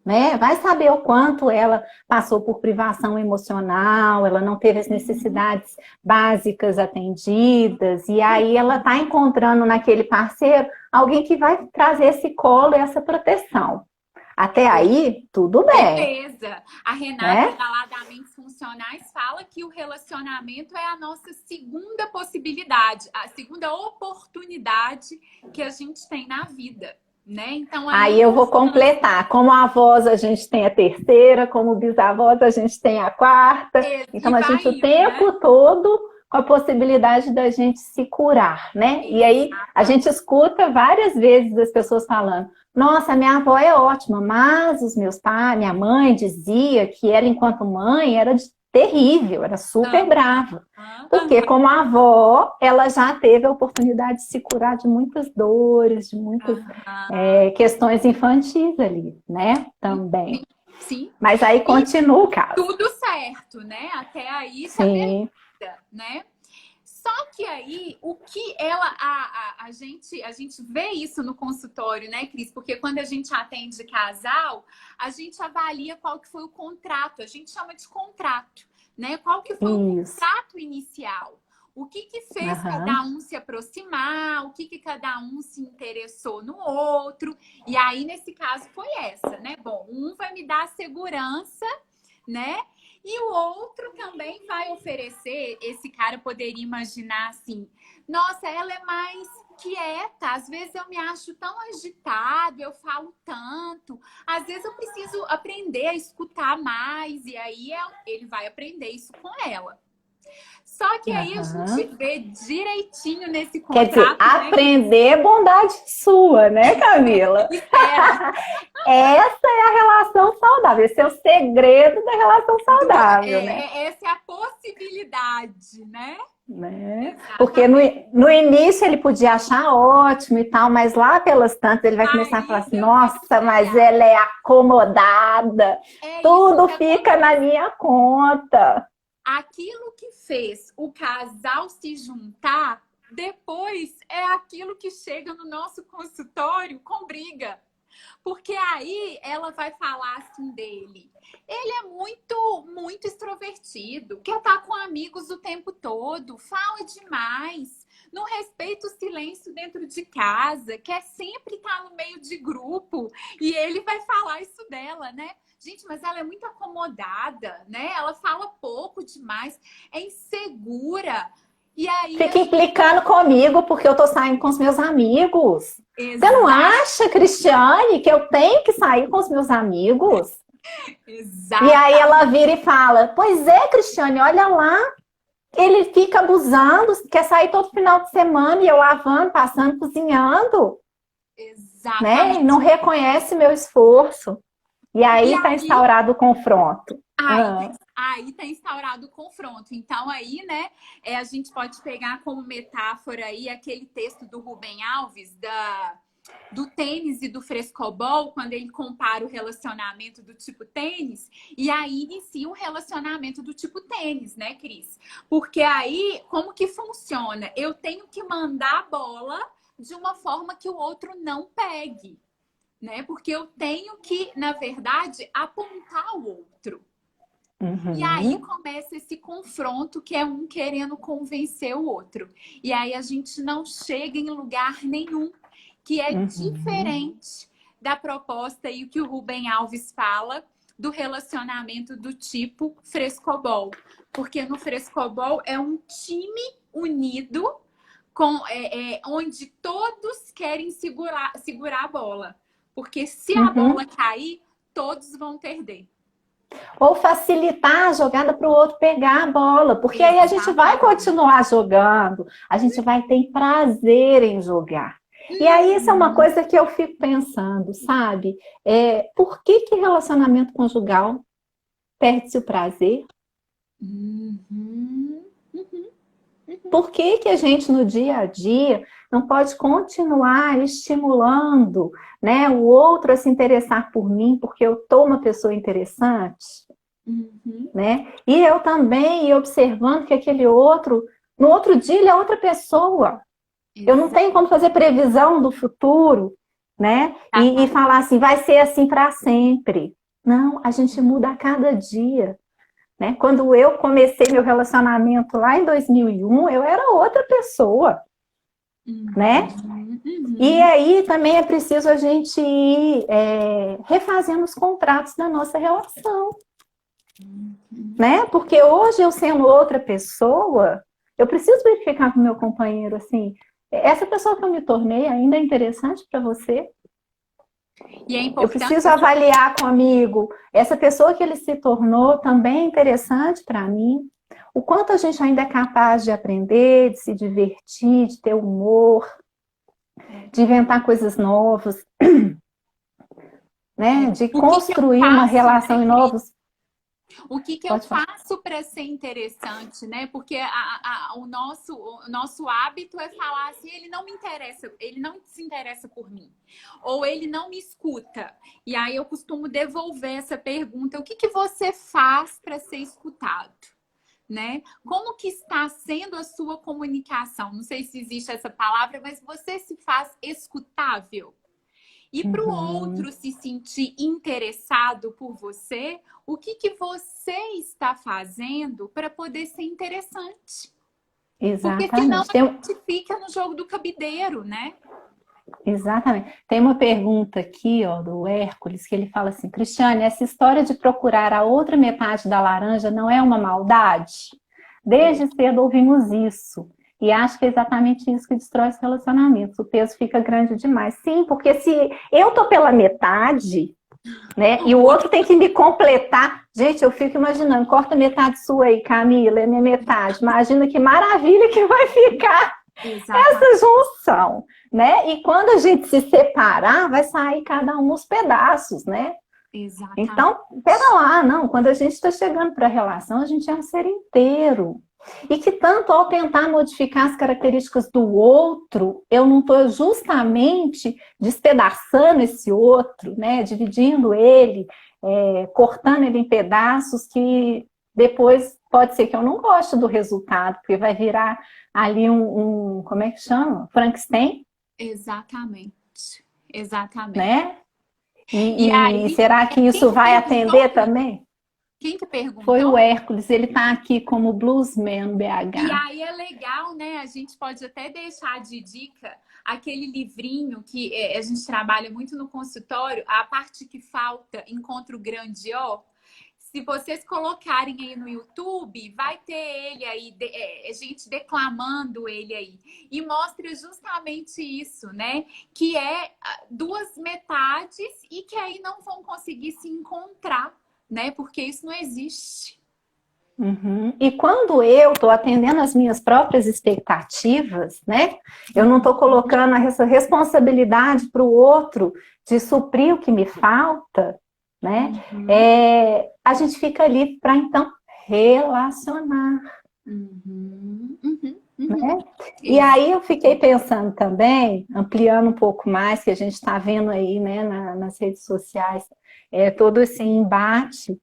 Né? Vai saber o quanto ela passou por privação emocional, ela não teve as necessidades básicas atendidas, e aí ela está encontrando naquele parceiro alguém que vai trazer esse colo e essa proteção. Até aí, tudo bem. Beleza. A Renata, lá da Mentes Funcionais, fala que o relacionamento é a nossa segunda possibilidade, a segunda oportunidade que a gente tem na vida. Né? Então, aí eu vou completar. Como avós a gente tem a terceira, como bisavós a gente tem a quarta. Então a gente o tempo todo com a possibilidade da gente se curar, né? E aí a gente escuta várias vezes as pessoas falando: nossa, minha avó é ótima, mas os meus pais, minha mãe dizia que ela enquanto mãe era terrível, era super brava. Porque como avó, ela já teve a oportunidade de se curar de muitas dores, de muitas questões infantis ali, né? Também. Sim. Mas aí continua o caso. Tudo certo, né? Até aí, sim, né? Só que aí, o que a gente vê isso no consultório, né, Cris? Porque quando a gente atende casal, a gente avalia qual que foi o contrato. A gente chama de contrato, né? Qual que foi o contrato inicial? O que que fez Aham. cada um se aproximar, o que que cada um se interessou no outro. E aí, nesse caso, foi essa, né? Bom, um vai me dar segurança, né? E o outro também vai oferecer, esse cara poderia imaginar assim, nossa, ela é mais quieta, às vezes eu me acho tão agitado, eu falo tanto, às vezes eu preciso aprender a escutar mais, e aí ele vai aprender isso com ela. Só que aí a gente Aham. vê direitinho nesse Quer dizer, contrato, né, Cris? aprender é bondade sua, né, Camila? Espera, Essa é a relação saudável. Esse é o segredo da relação saudável, né? essa é a possibilidade, né? Né? Porque Exatamente. no início ele podia achar ótimo e tal, mas lá pelas tantas ele vai começar a falar Aí assim: eu vi que nossa, mas falhar. ela é acomodada, É isso tudo que fica acontece. na minha conta. Aquilo que fez o casal se juntar, depois é aquilo que chega no nosso consultório com briga. Porque aí ela vai falar assim dele. Ele é muito extrovertido, quer estar com amigos o tempo todo, fala demais, não respeita o silêncio dentro de casa, quer sempre estar no meio de grupo. E ele vai falar isso dela, né? Gente, mas ela é muito acomodada, né? Ela fala pouco demais, é insegura. E aí a Fica gente. implicando comigo porque eu tô saindo com os meus amigos. Você não Exato, acha, Cristiane, que eu tenho que sair com os meus amigos? E aí ela exatamente. vira e fala: pois é, Cristiane, olha lá. Ele fica abusando, quer sair todo final de semana e eu lavando, passando, cozinhando, né? E não Exatamente. reconhece meu esforço. E E aí está aí, instaurado o confronto. aí, Ah, aí tá instaurado o confronto. Então, aí, né, a gente pode pegar como metáfora aí aquele texto do Rubem Alves, do tênis e do frescobol, quando ele compara o relacionamento do tipo tênis, e aí inicia um relacionamento do tipo tênis, né, Cris? Porque aí, como que funciona? Eu tenho que mandar a bola de uma forma que o outro não pegue, né? Porque eu tenho que, na verdade, apontar o outro. E aí uhum, começa esse confronto que é um querendo convencer o outro. E aí a gente não chega em lugar nenhum, que é uhum, diferente da proposta aí que o Rubem Alves fala do relacionamento do tipo frescobol. Porque no frescobol é um time unido onde todos querem segurar a bola. Porque se a bola uhum. cair, todos vão perder. Ou facilitar a jogada para o outro pegar a bola, porque aí a gente vai Exatamente. continuar jogando, a gente vai ter prazer em jogar. E aí isso é uma Uhum, coisa que eu fico pensando, sabe? Por que que relacionamento conjugal perde-se o prazer? uhum, uhum, uhum. Por que que a gente no dia a dia não pode continuar estimulando, né, o outro a se interessar por mim porque eu tô uma pessoa interessante, Uhum. né? E eu também ir observando que aquele outro, no outro dia ele é outra pessoa. Eu não tenho como fazer previsão do futuro, né? E Exatamente. falar assim, vai ser assim para sempre. Não, a gente muda a cada dia. Né? Quando eu comecei meu relacionamento lá em 2001, eu era outra pessoa, né? Uhum, E uhum. aí também é preciso a gente ir refazendo os contratos da nossa relação, Uhum. né? Porque hoje eu sendo outra pessoa, eu preciso verificar com o meu companheiro assim, essa pessoa que eu me tornei ainda é interessante para você? E é Eu importante preciso essa. avaliar comigo, essa pessoa que ele se tornou também é interessante para mim? O quanto a gente ainda é capaz de aprender, de se divertir, de ter humor, de inventar coisas novas, É. né? De O que que eu construir uma faço, né, relação em Cris? novos. O que que eu Pode falar. faço para ser interessante, né? Porque o nosso hábito é falar assim, ele não me interessa, ele não se interessa por mim. Ou ele não me escuta. E aí eu costumo devolver essa pergunta, o que que você faz para ser escutado? Né? Como que está sendo a sua comunicação? Não sei se existe essa palavra, mas você se faz escutável? E para o Uhum. outro se sentir interessado por você, o que que você está fazendo para poder ser interessante? Porque senão Exatamente. a gente fica no jogo do cabideiro, né? Exatamente. Tem uma pergunta aqui, ó, do Hércules, que ele fala assim: Cristiane, essa história de procurar a outra metade da laranja não é uma maldade? Desde cedo ouvimos isso. E acho que é exatamente isso que destrói os relacionamentos. O peso fica grande demais. Sim, porque se eu tô pela metade, né, e o outro tem que me completar. Gente, eu fico imaginando, corta metade sua aí, Camila, é minha metade. Imagina que maravilha que vai ficar essa junção, né? E quando a gente se separar, vai sair cada um os pedaços, né? Exatamente. Então, pera lá, não. Quando a gente está chegando para a relação, a gente é um ser inteiro. E que tanto ao tentar modificar as características do outro, eu não estou justamente despedaçando esse outro, né? Dividindo ele, cortando ele em pedaços que depois pode ser que eu não goste do resultado, porque vai virar ali como é que chama? Frankenstein? Exatamente. Exatamente. Né? E E aí, será que isso vai atender também? Quem que perguntou? Foi o Hércules, ele está aqui como Bluesman BH. E aí é legal, né? A gente pode até deixar de dica aquele livrinho que a gente trabalha muito no consultório, a parte que falta, Encontro Grande Ó. Se vocês colocarem aí no YouTube, vai ter ele aí, gente declamando ele aí. E mostra justamente isso, né? Que é duas metades e que aí não vão conseguir se encontrar, né? Porque isso não existe. Uhum. E quando eu estou atendendo as minhas próprias expectativas, né? Eu não estou colocando essa responsabilidade para o outro de suprir o que me falta, né? A gente fica ali para então relacionar. Né? E aí eu fiquei pensando também, ampliando um pouco mais, que a gente está vendo aí, né, nas redes sociais, todo esse embate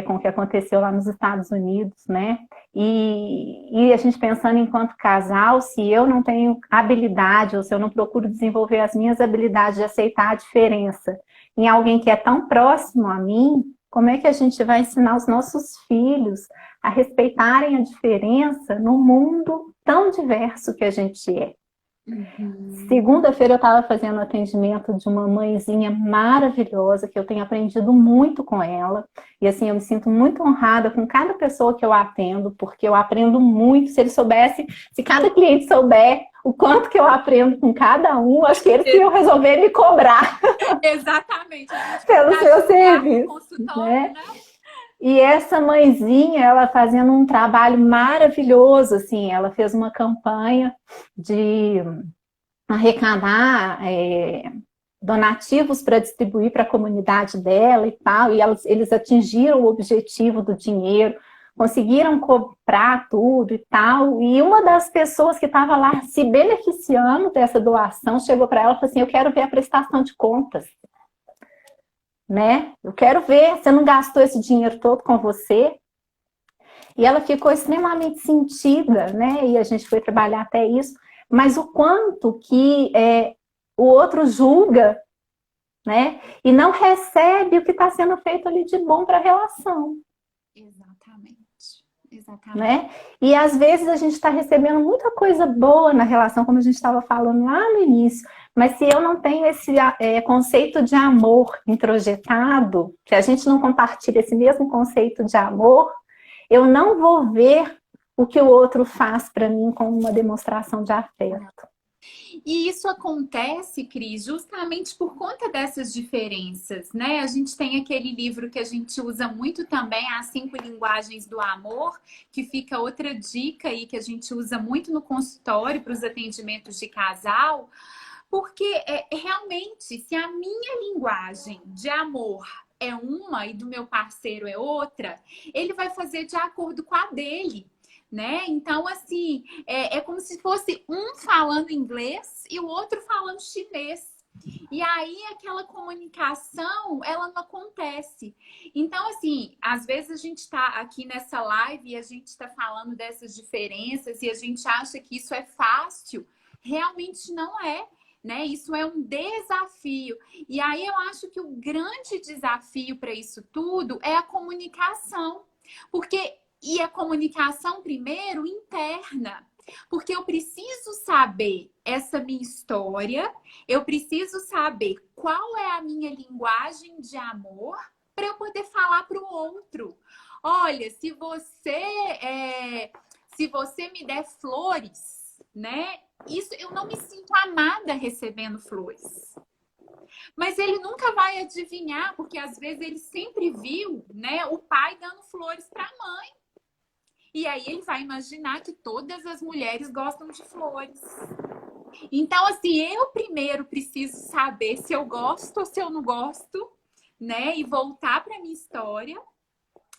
com o que aconteceu lá nos Estados Unidos, né? E a gente pensando enquanto casal, se eu não tenho habilidade, ou se eu não procuro desenvolver as minhas habilidades de aceitar a diferença em alguém que é tão próximo a mim, como é que a gente vai ensinar os nossos filhos a respeitarem a diferença no mundo tão diverso que a gente é? Segunda-feira eu estava fazendo um atendimento de uma mãezinha maravilhosa, que eu tenho aprendido muito com ela. E assim, eu me sinto muito honrada com cada pessoa que eu atendo, porque eu aprendo muito. Se eles soubessem, se cada cliente souber o quanto que eu aprendo com cada um, acho que eles iam resolver me cobrar. Exatamente. Pelo seu serviço, né? E essa mãezinha, ela fazendo um trabalho maravilhoso, assim, ela fez uma campanha de arrecadar donativos para distribuir para a comunidade dela e tal, e eles atingiram o objetivo do dinheiro, conseguiram comprar tudo e tal, e uma das pessoas que estava lá se beneficiando dessa doação chegou para ela e falou assim: eu quero ver a prestação de contas. Né? Eu quero ver, você não gastou esse dinheiro todo com você? E ela ficou extremamente sentida, né? E a gente foi trabalhar até isso, mas o quanto que o outro julga, né? E não recebe o que está sendo feito ali de bom para a relação. Exatamente. Exatamente. Né? E às vezes a gente está recebendo muita coisa boa na relação, como a gente estava falando lá no início, mas se eu não tenho esse conceito de amor introjetado, se a gente não compartilha esse mesmo conceito de amor, eu não vou ver o que o outro faz para mim como uma demonstração de afeto. E isso acontece, Cris, justamente por conta dessas diferenças, né? A gente tem aquele livro que a gente usa muito também, As 5 Linguagens do Amor, que fica outra dica aí que a gente usa muito no consultório para os atendimentos de casal, porque realmente, se a minha linguagem de amor é uma e do meu parceiro é outra, ele vai fazer de acordo com a dele. Né? Então, assim, é como se fosse um falando inglês e o outro falando chinês. E aí, aquela comunicação, ela não acontece. Então, assim, às vezes a gente está aqui nessa live e a gente está falando dessas diferenças e a gente acha que isso é fácil. Realmente não é. Né? Isso é um desafio. E aí, eu acho que o grande desafio para isso tudo é a comunicação. Porque... E a comunicação, primeiro, interna. saber essa minha história, eu preciso saber qual é a minha linguagem de amor para eu poder falar para o outro. Olha, se você me der flores, né? Isso, eu não me sinto amada recebendo flores. Mas ele nunca vai adivinhar, porque às vezes ele sempre viu, né, o pai dando flores para a mãe. E aí ele vai imaginar que todas as mulheres gostam de flores. Então, assim, eu primeiro preciso saber se eu gosto ou se eu não gosto, né? E voltar para minha história,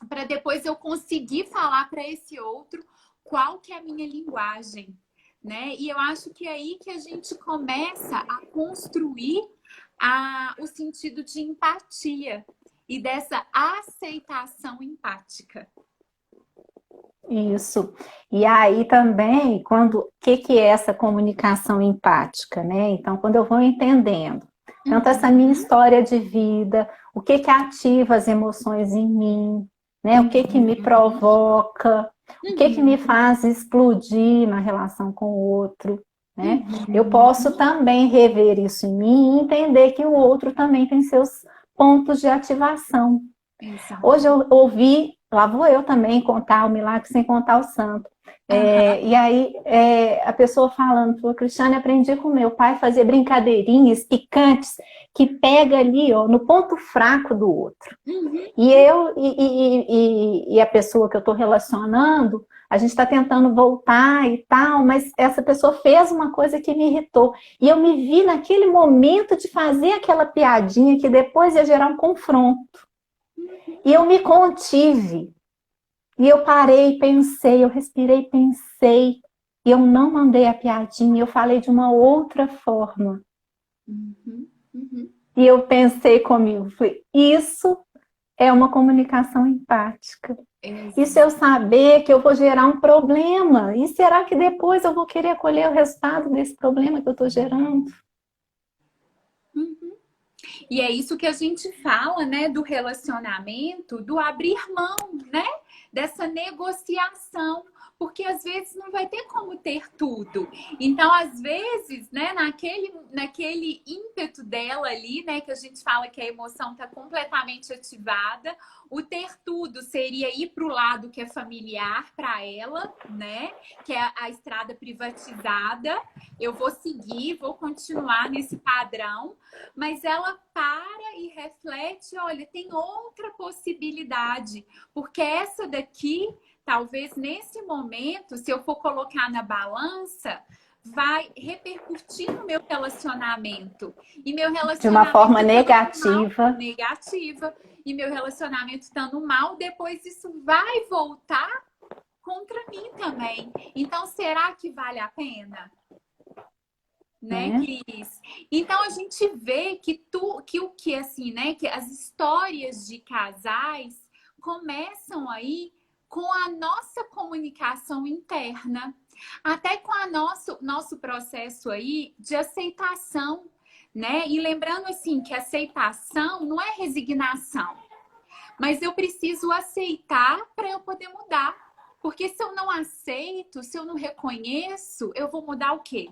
para depois eu conseguir falar para esse outro qual que é a minha linguagem, né? E eu acho que é aí que a gente começa a construir o sentido de empatia e dessa aceitação empática. Isso. E aí também, o que é essa comunicação empática, né? Então, quando eu vou entendendo tanto essa minha história de vida, o que ativa as emoções em mim, né? O que me provoca, o que me faz explodir na relação com o outro, né? Eu posso também rever isso em mim e entender que o outro também tem seus pontos de ativação. Exato. Hoje eu ouvi, lá vou eu também contar o milagre sem contar o santo. E aí a pessoa falou, Cristiane, aprendi com meu pai a fazer brincadeirinhas picantes que pega ali, ó, no ponto fraco do outro. E a pessoa que eu estou relacionando, a gente está tentando voltar e tal, mas essa pessoa fez uma coisa que me irritou. E eu me vi naquele momento de fazer aquela piadinha que depois ia gerar um confronto. E eu me contive. E eu parei, pensei, eu respirei, pensei. E eu não mandei a piadinha, eu falei de uma outra forma. E eu pensei comigo, falei, isso é uma comunicação empática. Isso eu saber que eu vou gerar um problema. E será que depois eu vou querer colher o resultado desse problema que eu estou gerando? E é isso que a gente fala, né, do relacionamento, do abrir mão, né, dessa negociação, porque às vezes não vai ter como ter tudo. Então, às vezes, né, naquele ímpeto dela ali, né, que a gente fala que a emoção está completamente ativada, o ter tudo seria ir para o lado que é familiar para ela, né, que é a estrada privatizada. Eu vou seguir, vou continuar nesse padrão, mas ela para e reflete, olha, tem outra possibilidade, porque essa daqui, talvez nesse momento, se eu for colocar na balança, vai repercutir no meu relacionamento. E meu relacionamento de uma forma negativa. E meu relacionamento estando mal, depois isso vai voltar contra mim também. Então, será que vale a pena? Né, Cris? Então a gente vê que que as histórias de casais começam aí com a nossa comunicação interna, até com nosso processo aí de aceitação, né? E lembrando assim que aceitação não é resignação, mas eu preciso aceitar para eu poder mudar, porque se eu não aceito, se eu não reconheço, eu vou mudar o quê?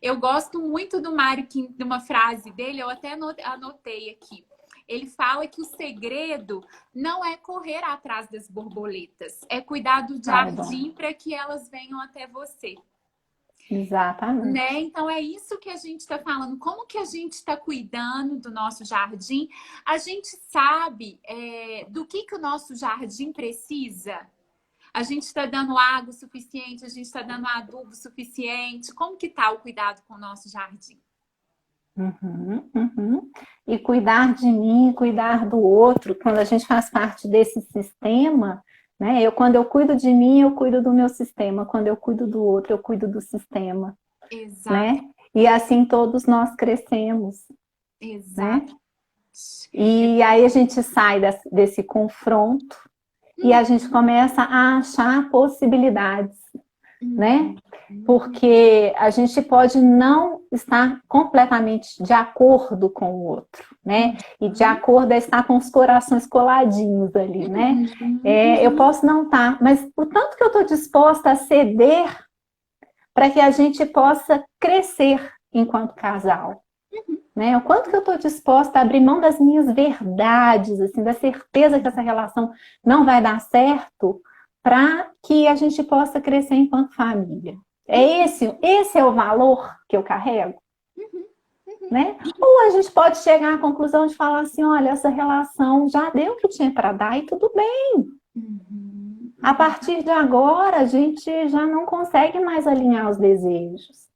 Eu gosto muito do Mário, de uma frase dele, eu até anotei aqui. Ele fala que o segredo não é correr atrás das borboletas, é cuidar do jardim para que elas venham até você. Exatamente. Né? Então é isso que a gente está falando. Como que a gente está cuidando do nosso jardim? A gente sabe do que o nosso jardim precisa? A gente está dando água suficiente? A gente está dando adubo suficiente? Como que está o cuidado com o nosso jardim? E cuidar de mim, cuidar do outro, quando a gente faz parte desse sistema, né? Quando eu cuido de mim, eu cuido do meu sistema. Quando eu cuido do outro, eu cuido do sistema. Exato. Né? E assim todos nós crescemos. Exato. Né? E aí a gente sai desse confronto e a gente começa a achar possibilidades, né? Porque a gente pode não estar completamente de acordo com o outro, né? E de acordo é estar com os corações coladinhos ali, né? Eu posso não estar, mas o tanto que eu estou disposta a ceder para que a gente possa crescer enquanto casal. Né? O quanto que eu estou disposta a abrir mão das minhas verdades, assim, da certeza que essa relação não vai dar certo, para que a gente possa crescer enquanto família. Esse é o valor que eu carrego. Né? Ou a gente pode chegar à conclusão de falar assim, olha, essa relação já deu o que tinha para dar e tudo bem. A partir de agora, a gente já não consegue mais alinhar os desejos.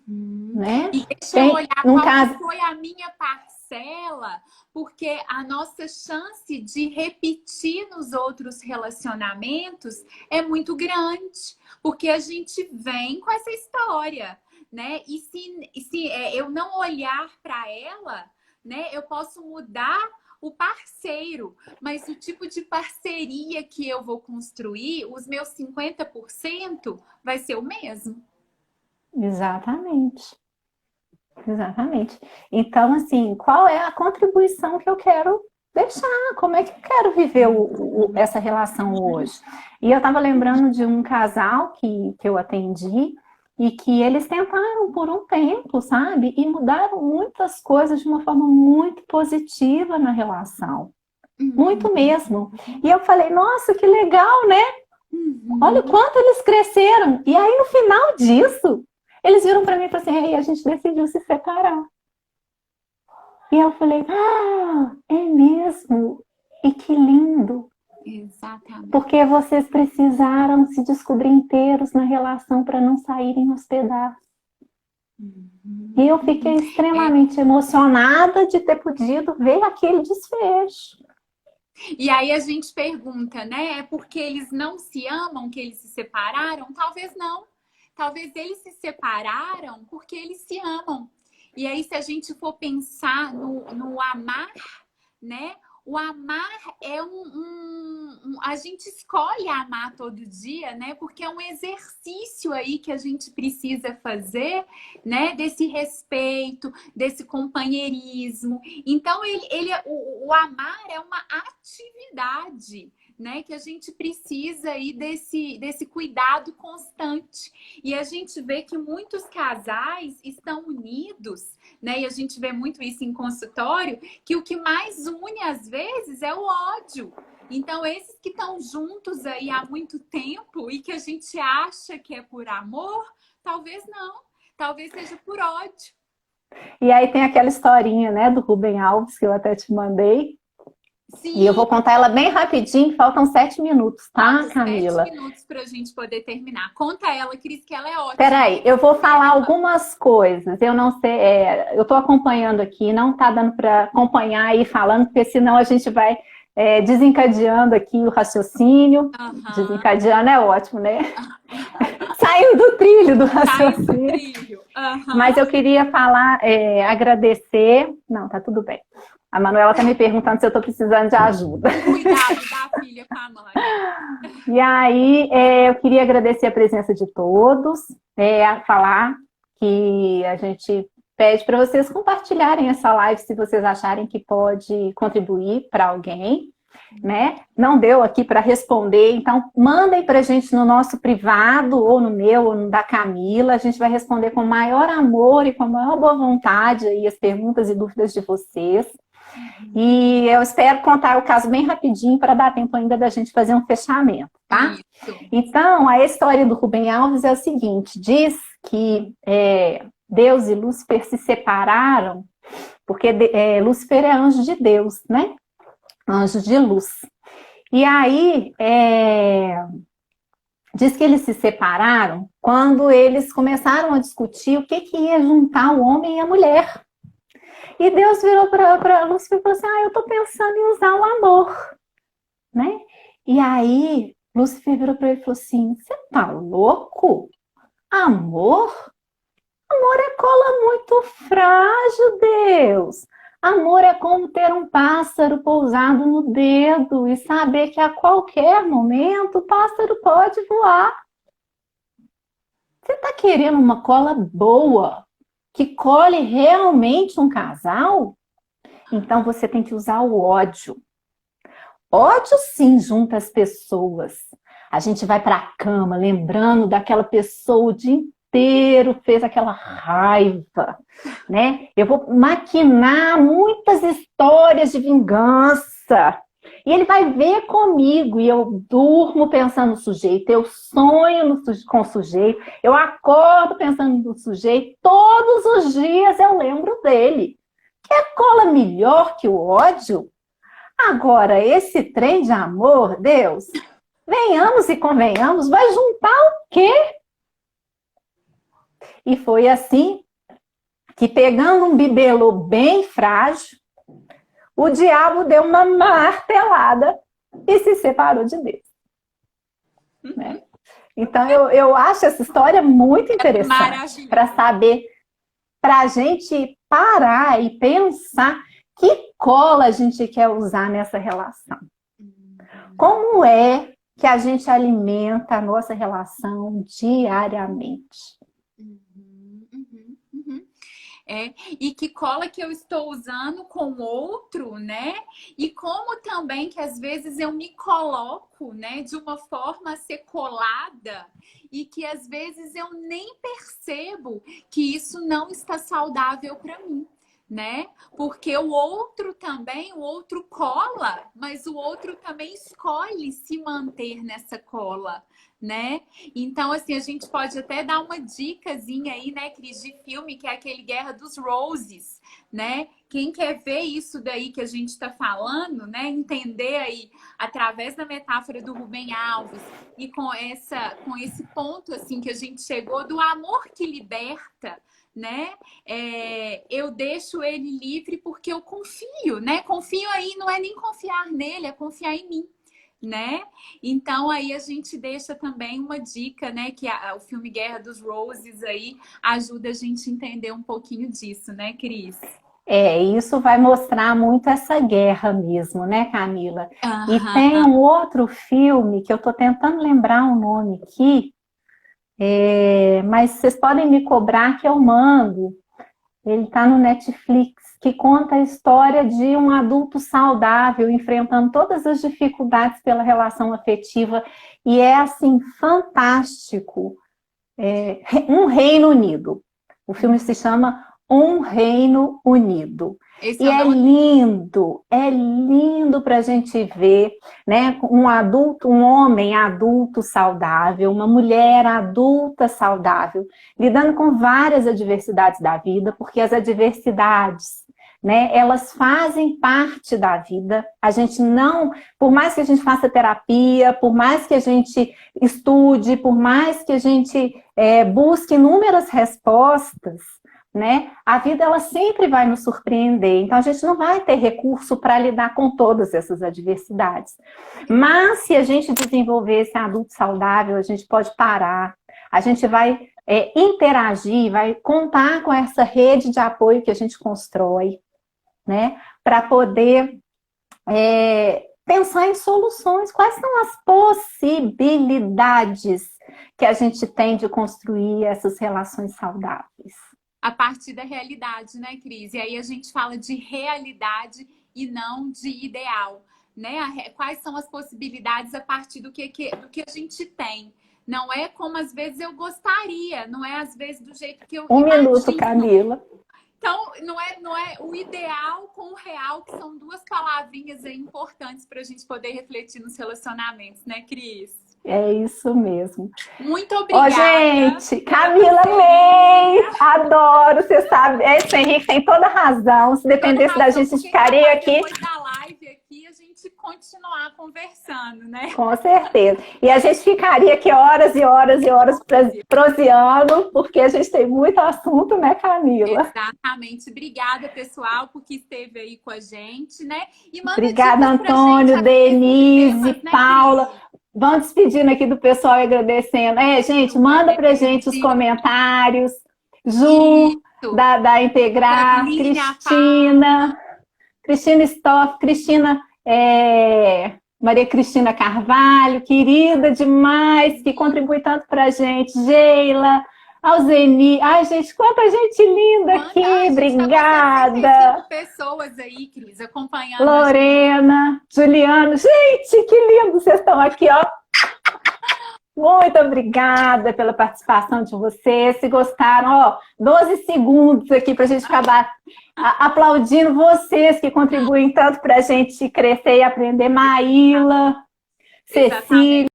Né? E deixa eu olhar qual foi a minha parcela, porque a nossa chance de repetir nos outros relacionamentos é muito grande, porque a gente vem com essa história, né? E se eu não olhar para ela, né, eu posso mudar o parceiro, mas o tipo de parceria que eu vou construir, os meus 50% vai ser o mesmo. Exatamente. Exatamente. Então, assim, qual é a contribuição que eu quero deixar? Como é que eu quero viver essa relação hoje? E eu estava lembrando de um casal que eu atendi e que eles tentaram por um tempo, sabe? E mudaram muitas coisas de uma forma muito positiva na relação. Muito mesmo. E eu falei, nossa, que legal, né? Olha o quanto eles cresceram. E aí, no final disso, eles viram para mim e falaram assim, a gente decidiu se separar. E eu falei, é mesmo? E que lindo. Exatamente. Porque vocês precisaram se descobrir inteiros na relação para não saírem aos pedaços. E eu fiquei extremamente emocionada de ter podido ver aquele desfecho. E aí a gente pergunta, né? É porque eles não se amam que eles se separaram? Talvez não. Talvez eles se separaram porque eles se amam. E aí, se a gente for pensar no amar, né? O amar é a gente escolhe amar todo dia, né? Porque é um exercício aí que a gente precisa fazer, né? Desse respeito, desse companheirismo. Então, o amar é uma atividade, né, que a gente precisa aí desse cuidado constante. E a gente vê que muitos casais estão unidos, né, e a gente vê muito isso em consultório, que o que mais une às vezes é o ódio. Então, esses que estão juntos aí há muito tempo e que a gente acha que é por amor, talvez não. Talvez seja por ódio. E aí tem aquela historinha, né, do Rubem Alves, que eu até te mandei. Sim. E eu vou contar ela bem rapidinho, faltam 7 minutos, tá, Camila? 7 minutos para a gente poder terminar. Conta ela, Cris, que ela é ótima. Peraí, eu vou falar algumas coisas. Eu não sei, eu estou acompanhando aqui, não está dando para acompanhar aí falando, porque senão a gente vai desencadeando aqui o raciocínio. Desencadeando é ótimo, né? Saindo do trilho do raciocínio. Saindo do trilho. Mas eu queria falar, agradecer. Não, tá tudo bem. A Manuela está me perguntando se eu estou precisando de ajuda. Cuidado da filha com a mãe. E aí, eu queria agradecer a presença de todos, falar que a gente pede para vocês compartilharem essa live se vocês acharem que pode contribuir para alguém, né? Não deu aqui para responder, então mandem para a gente no nosso privado, ou no meu, ou no da Camila. A gente vai responder com o maior amor e com a maior boa vontade aí as perguntas e dúvidas de vocês. E eu espero contar o caso bem rapidinho para dar tempo ainda da gente fazer um fechamento, tá? Isso. Então, a história do Rubem Alves é o seguinte, diz que Deus e Lúcifer se separaram, porque Lúcifer é anjo de Deus, né? Anjo de luz. E aí, diz que eles se separaram quando eles começaram a discutir o que ia juntar o homem e a mulher. E Deus virou para Lúcifer e falou assim, eu estou pensando em usar o amor, né? E aí, Lúcifer virou para ele e falou assim, você tá louco? Amor? Amor é cola muito frágil, Deus. Amor é como ter um pássaro pousado no dedo e saber que a qualquer momento o pássaro pode voar. Você está querendo uma cola boa, que colhe realmente um casal? Então você tem que usar o ódio. Ódio sim junta as pessoas. A gente vai para a cama lembrando daquela pessoa o dia inteiro fez aquela raiva, né? Eu vou maquinar muitas histórias de vingança. E ele vai ver comigo, e eu durmo pensando no sujeito, eu sonho com o sujeito, eu acordo pensando no sujeito, todos os dias eu lembro dele. Quer cola melhor que o ódio? Agora, esse trem de amor, Deus, venhamos e convenhamos, vai juntar o quê? E foi assim que, pegando um bibelô bem frágil, o diabo deu uma martelada e se separou de Deus. Né? Então, eu acho essa história muito interessante para saber, para a gente parar e pensar que cola a gente quer usar nessa relação. Como é que a gente alimenta a nossa relação diariamente? E que cola que eu estou usando com o outro, né? E como também que às vezes eu me coloco, né, de uma forma a ser colada e que às vezes eu nem percebo que isso não está saudável para mim, né? Porque o outro também, o outro cola, mas o outro também escolhe se manter nessa cola, né? Então, assim, a gente pode até dar uma dicasinha aí, né, Cris, de filme, que é aquele Guerra dos Roses, né? Quem quer ver isso daí que a gente está falando, né? Entender aí, através da metáfora do Rubem Alves e com esse ponto, assim, que a gente chegou do amor que liberta, né? Eu deixo ele livre porque eu confio, né? Confio aí, não é nem confiar nele, é confiar em mim, né? Então aí a gente deixa também uma dica, né? Que o filme Guerra dos Roses aí ajuda a gente a entender um pouquinho disso, né, Cris? Isso vai mostrar muito essa guerra mesmo, né, Camila? E tem um outro filme que eu tô tentando lembrar o nome aqui, mas vocês podem me cobrar que eu mando. Ele está no Netflix, que conta a história de um adulto saudável enfrentando todas as dificuldades pela relação afetiva, e é assim fantástico. Um Reino Unido. O filme se chama Um Reino Unido. E é lindo para a gente ver, né? Um homem adulto saudável, uma mulher adulta saudável, lidando com várias adversidades da vida, porque as adversidades, né, elas fazem parte da vida. A gente não, por mais que a gente faça terapia, por mais que a gente estude, por mais que a gente busque inúmeras respostas, né? A vida ela sempre vai nos surpreender, então a gente não vai ter recurso para lidar com todas essas adversidades. Mas se a gente desenvolver esse adulto saudável, a gente pode parar, a gente vai interagir, vai contar com essa rede de apoio que a gente constrói, né? Para poder pensar em soluções. Quais são as possibilidades que a gente tem de construir essas relações saudáveis? A partir da realidade, né, Cris? E aí a gente fala de realidade e não de ideal, né? Quais são as possibilidades a partir do que a gente tem? Não é como às vezes eu gostaria, não é às vezes do jeito que eu imagino. Minuto, Camila. Então, não é o ideal com o real, que são duas palavrinhas aí importantes para a gente poder refletir nos relacionamentos, né, Cris? É isso mesmo. Muito obrigada. Gente, Camila, amei! Adoro, você sabe. Esse Henrique tem toda razão. Se dependesse da gente, ficaria aqui. Depois da live aqui, a gente continuar conversando, né? Com certeza. E a gente ficaria aqui horas e horas e horas proseando, porque a gente tem muito assunto, né, Camila? Exatamente. Obrigada, pessoal, porque esteve aí com a gente, né? E obrigada, Antônio, Denise, Paula. Vão despedindo aqui do pessoal e agradecendo. Gente, manda pra gente os comentários. Ju, da Integrar, Cristina Stoff, Maria Cristina Carvalho, querida demais, que contribui tanto pra gente. Sheila, Alzeni. Ai, gente, quanta gente linda aqui. Obrigada. Pessoas aí, Cris, acompanhando. Lorena, Juliano. Gente, que lindo vocês estão aqui, ó. Muito obrigada pela participação de vocês. Se gostaram, ó, 12 segundos aqui para a gente acabar aplaudindo vocês que contribuem tanto para a gente crescer e aprender. Maíla, Cecília.